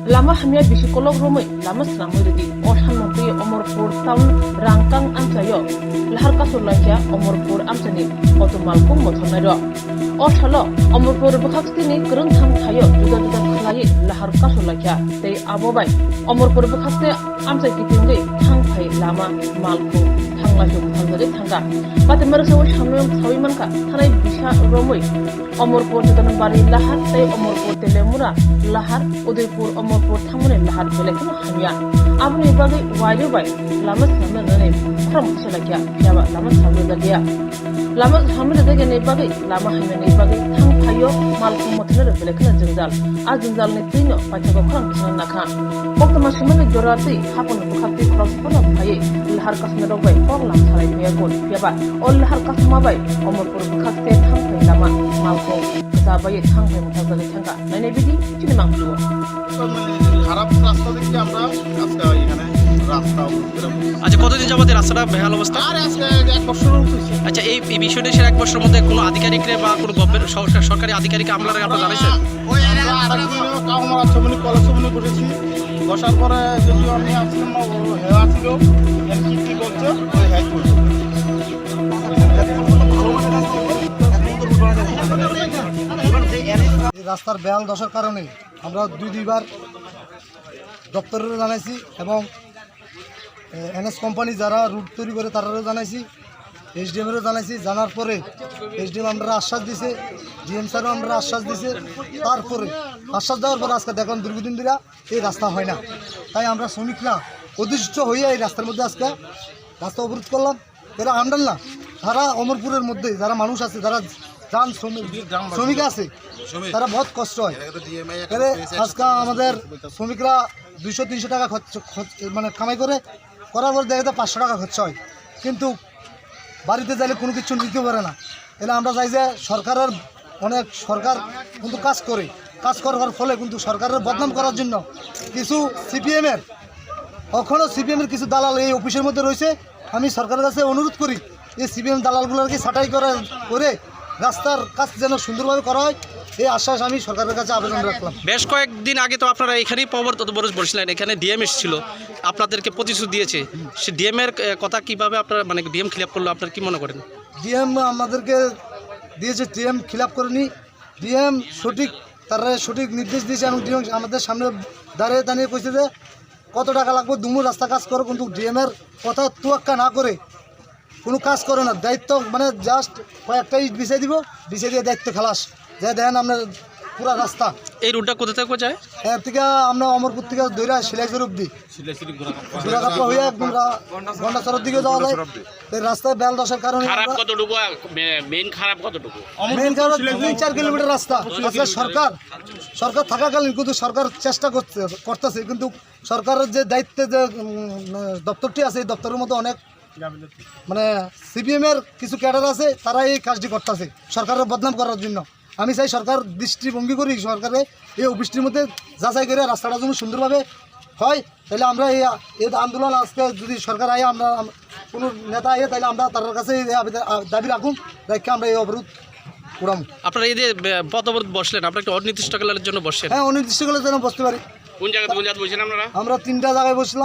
Lama hamya bisikolog romoi lama slamoi redi orhan mantri Omorpur town rangkang amsayo lahar kasulakya Omorpur amsani otomalkum mothonaro oshalo Omorpur bukhaktini kurung tham thayo juda juda khlai lahar kasulakya tei abobai Omorpur bukhatte amsai kitingai thangphai lama malku thanglajo thangare thanga patemar sawo samyam sawimanka thanai bisa romoi Omorpur Judanambari lahar tei Omorpur telemura lahar Udaipur Omorpur thamune lahar belekno hamya abni bagai wayo bai lama samna nane khram selakya pyaba lama samna lagya lama samna dege ne bagai lama hamya ne bagai thang phayo malkum mothne belekna jingjal a jingjal ne tino pachago khram khana nakha oktama simane jorati hapon bukhati cross kono phaye lahar kasna robai korlam salai pya gon pyaba ol lahar kasma bai Omorpur bukhatte thang phai lama malkum sabai thang phai mothaga thanga nane bidi chini manglu খারাপ রাস্তা দেখে আমরা আজকে এখানে রাস্তা আচ্ছা, কতদিন যাবত এই রাস্তাটা বেহাল অবস্থা? আর আজকে 1 বছর হয়েছে। আচ্ছা, এই বিষয়টা সে 1 বছরের মধ্যে কোনো আধিকারিকরে বা কোনো গভর্নমেন্ট সরকারি আধিকারিক আপনারা জানিয়েছেন? আমরা ছবনি কলেজ ছবনি করেছি, বসার পরে যদিও আমি আসলাম হেওয়া ছিল কি করছে ওই হ্যাক করছে রাস্তার বেহাল দশার কারণে আমরা দুইবার দপ্তরেরও জানাইছি এবং এনএস কোম্পানি যারা রুট তৈরি করে তারারও জানাইছি, এসডিএমেরও জানাইছি। জানার পরে এসডিএম আমরা আশ্বাস দিছে, ডিএম স্যারও আমরা আশ্বাস দিছে। তারপরে আশ্বাস দেওয়ার পরে আজকে দেখলাম দীর্ঘদিন ধরে এই রাস্তা হয় না। তাই আমরা শ্রমিকরা অধিষ্ঠ হইয়া এই রাস্তার মধ্যে আজকে রাস্তা অবরোধ করলাম। এরা আমদান না, তারা অমরপুরের মধ্যে যারা মানুষ আছে, যারা যান শ্রমিক আছে, তারা বহুত কষ্ট হয়। আজকে আমাদের শ্রমিকরা 200-300 টাকা মানে কামাই করার পর দেখা যায় 500 টাকা খরচা হয়, কিন্তু বাড়িতে যাইলে কোনো কিছু নিতে পারে না। এলে আমরা চাই যে সরকার কিন্তু কাজ করার ফলে কিন্তু সরকারের বদনাম করার জন্য কিছু সিপিএমের কিছু দালাল এই অফিসের মধ্যে রয়েছে। আমি সরকারের কাছে অনুরোধ করি এই সিপিএম দালালগুলোকে ছাঁটাই করে রাস্তার কাজ যেন সুন্দরভাবে করা হয়, এই আশ্বাস আমি সরকারের কাছে আবেদন রাখলাম। বেশ কয়েকদিন আগে তো আপনারা এখানেই অবরোধ বলছিলেন, এখানে ডিএম এসেছিল, আপনাদেরকে প্রতিশ্রুতি দিয়েছে। সে ডিএম এর কথা কিভাবে আপনারা মানে ডিএম খিলাপ করলো, আপনারা কি মনে করেন? ডিএম আমাদেরকে দিয়েছে, ডিএম খিলাপ করেনি। ডিএম তারা সঠিক নির্দেশ দিয়েছে এবং ডিএম আমাদের সামনে দাঁড়িয়ে কইছে যে কত টাকা লাগবে দুমুর রাস্তা কাজ করো, কিন্তু ডিএমের কথা তোয়াক্কা না করে কোনো কাজ করে না। দায়িত্ব মানে জাস্ট কয়েকটা ইট বিছিয়ে দিয়ে দায়িত্ব খালাস যে দেখেন আপনার পুরা রাস্তা। এই রুটটা কোথা থেকে যায়? এর থেকে আমরা অমরপুর থেকে দৈরা সিলাইচর অব্দি ঘোরাঘাপা হয়ে একদম গন্ডাচরের দিকে যাওয়া যায়। এই রাস্তায় বেল দশার কারণে মেইন খারাপ 3-4 কিলোমিটার রাস্তা। আজকে সরকার থাকাকালীন কিন্তু সরকার চেষ্টা করতেছে, কিন্তু সরকারের যে দায়িত্বে যে দপ্তরটি আছে এই দপ্তরের মধ্যে অনেক মানে সিপিএমের কিছু ক্যাডার আছে, তারা এই কাজটি করতেছে সরকারের বদনাম করার জন্য। আমি চাই সরকার দৃষ্টিভঙ্গি করি, সরকারে এই অফিসটির মধ্যে যাচাই করে রাস্তাটা যেন সুন্দরভাবে হয়। তাহলে আমরা এই আন্দোলন আজকে যদি সরকার আয়, আমরা কোনো নেতা আয়, তাহলে আমরা তার কাছে দাবি রাখুন, রেখে আমরা এই অবরোধ উড়াম। আপনারা এই যে পথ অবরোধ বসলেন, আপনারা একটা অনির্দিষ্টকালের জন্য বসছেন? হ্যাঁ, অনির্দিষ্টকালের জন্য বসতে পারি। কোন জায়গায় বসছেন আপনারা? আমরা 3টা জায়গায় বসলাম।